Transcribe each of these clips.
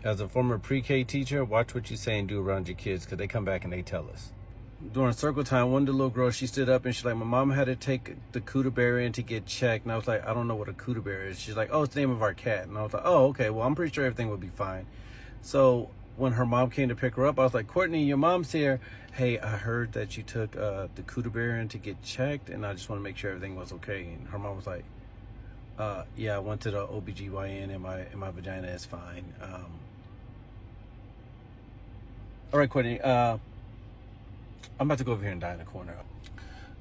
As a former pre-K teacher, watch what you say and do around your kids because they come back and they tell us. During circle time, one of the little girls, she stood up and she's like, my mom had to take the cooter bear in to get checked. And I was like, I don't know what a cooter bear is. She's like, oh, it's the name of our cat. And I was like, oh, okay, well, I'm pretty sure everything will be fine. So when her mom came to pick her up, I was like, Courtney, your mom's here. Hey, I heard that you took the cooter bear in to get checked, and I just want to make sure everything was okay. And her mom was like, yeah, I went to the OBGYN and my vagina is fine. All right, Courtney, I'm about to go over here and die in the corner.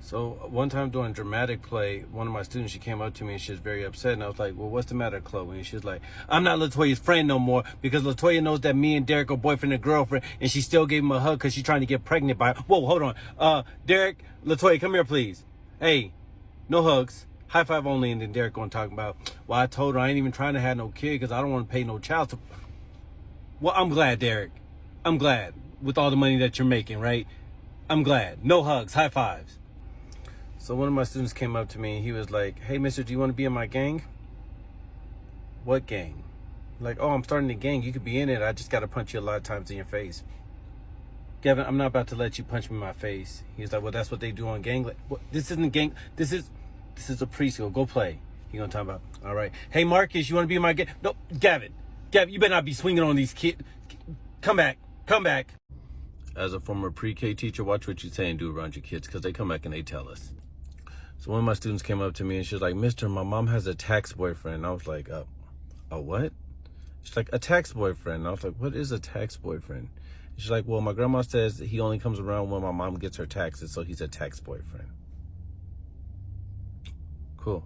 So one time during dramatic play, one of my students, she came up to me and she was very upset. And I was like, well, what's the matter, Chloe? And she was like, I'm not LaToya's friend no more because LaToya knows that me and Derek are boyfriend and girlfriend. And she still gave him a hug because she's trying to get pregnant by her. Whoa, hold on. Derek, LaToya, come here, please. Hey, no hugs. High five only. And then Derek going to talk about, well, I told her I ain't even trying to have no kid because I don't want to pay no child support. Well, I'm glad, Derek. I'm glad with all the money that you're making, right? I'm glad. No hugs, high fives. So one of my students came up to me and he was like, hey, mister, do you want to be in my gang? What gang? Like, oh, I'm starting a gang. You could be in it. I just got to punch you a lot of times in your face. Gavin, I'm not about to let you punch me in my face. He's like, well, that's what they do on gang. Like, what? This isn't gang. This is a preschool. Go play. He gonna talk about, all right. Hey, Marcus, you want to be in my gang? No, Gavin, you better not be swinging on these kids. Come back. As a former pre-K teacher, watch what you say and do around your kids because they come back and they tell us. So one of my students came up to me and she was like, mister, my mom has a tax boyfriend. And I was like, a what? She's like, a tax boyfriend. And I was like, what is a tax boyfriend? And she's like, well, my grandma says he only comes around when my mom gets her taxes, so he's a tax boyfriend. Cool.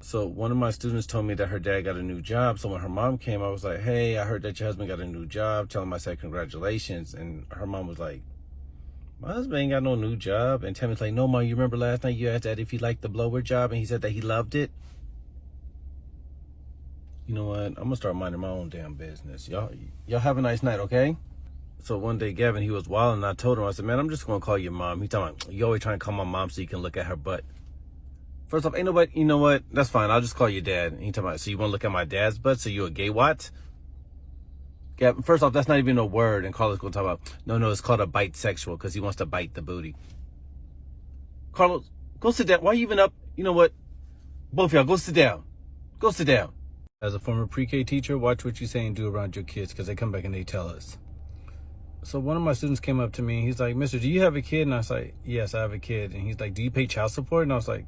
So one of my students told me that her dad got a new job. So when her mom came, I was like, hey, I heard that your husband got a new job. Tell him I said congratulations. And her mom was like, my husband ain't got no new job. And Tammy's like, no, Mom, you remember last night you asked Dad if he liked the blower job and he said that he loved it? You know what? I'm going to start minding my own damn business. Y'all have a nice night, okay? So one day, Gavin, he was wild, and I told him, I said, man, I'm just going to call your mom. He talking about, you always trying to call my mom so you can look at her butt. First off, ain't nobody, you know what? That's fine. I'll just call your dad. And he talking about, so you want to look at my dad's butt? So you a gay what? Gavin, first off, that's not even a word. And Carlos going to talk about, no, it's called a bite sexual because he wants to bite the booty. Carlos, go sit down. Why are you even up? You know what? Both of y'all, go sit down. Go sit down. As a former pre-K teacher, watch what you say and do around your kids because they come back and they tell us. So one of my students came up to me and he's like, mister, do you have a kid? And I was like, yes, I have a kid. And he's like, do you pay child support? And I was like,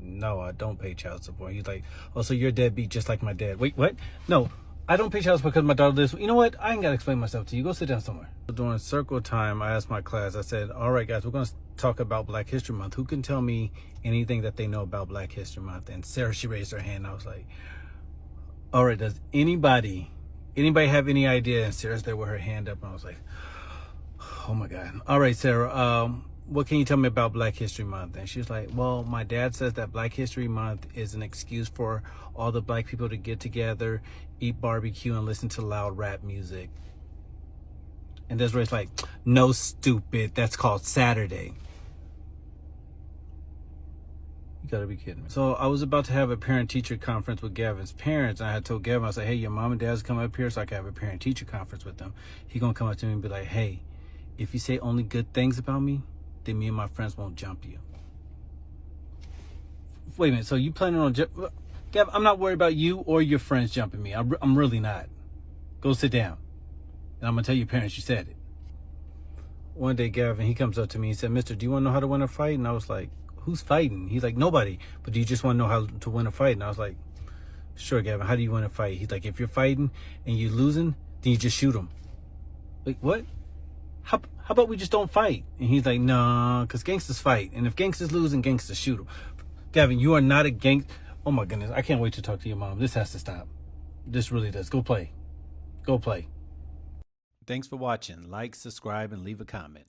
no, I don't pay child support. He's like, oh, so you're deadbeat just like my dad. Wait, what? No, I don't pay child support because my daughter lives. You know what? I ain't got to explain myself to you. Go sit down somewhere. During circle time, I asked my class, I said, all right, guys, we're going to talk about Black History Month. Who can tell me anything that they know about Black History Month? And Sarah, she raised her hand. I was like, all right, does anybody have any idea? And Sarah's there with her hand up. And I was like, oh my God. All right, Sarah, what can you tell me about Black History Month? And she was like, well, my dad says that Black History Month is an excuse for all the black people to get together, eat barbecue, and listen to loud rap music. And Desiree's like, no, stupid. That's called Saturday. You gotta be kidding me. So I was about to have a parent-teacher conference with Gavin's parents. And I had told Gavin, I said, hey, your mom and dad's come up here so I can have a parent-teacher conference with them. He gonna come up to me and be like, hey, if you say only good things about me, then me and my friends won't jump you. Wait a minute, so you planning on Gavin, I'm not worried about you or your friends jumping me. I'm really not. Go sit down. And I'm going to tell your parents you said it. One day, Gavin, he comes up to me and said, mister, do you want to know how to win a fight? And I was like, who's fighting? He's like, nobody. But do you just want to know how to win a fight? And I was like, sure, Gavin, how do you win a fight? He's like, if you're fighting and you're losing, then you just shoot him. Like, what? How about we just don't fight? And he's like, nah, because gangsters fight. And if gangsters lose, then gangsters shoot them. Gavin, you are not a gangster. Oh, my goodness. I can't wait to talk to your mom. This has to stop. This really does. Go play. Go play. Thanks for watching. Like, subscribe, and leave a comment.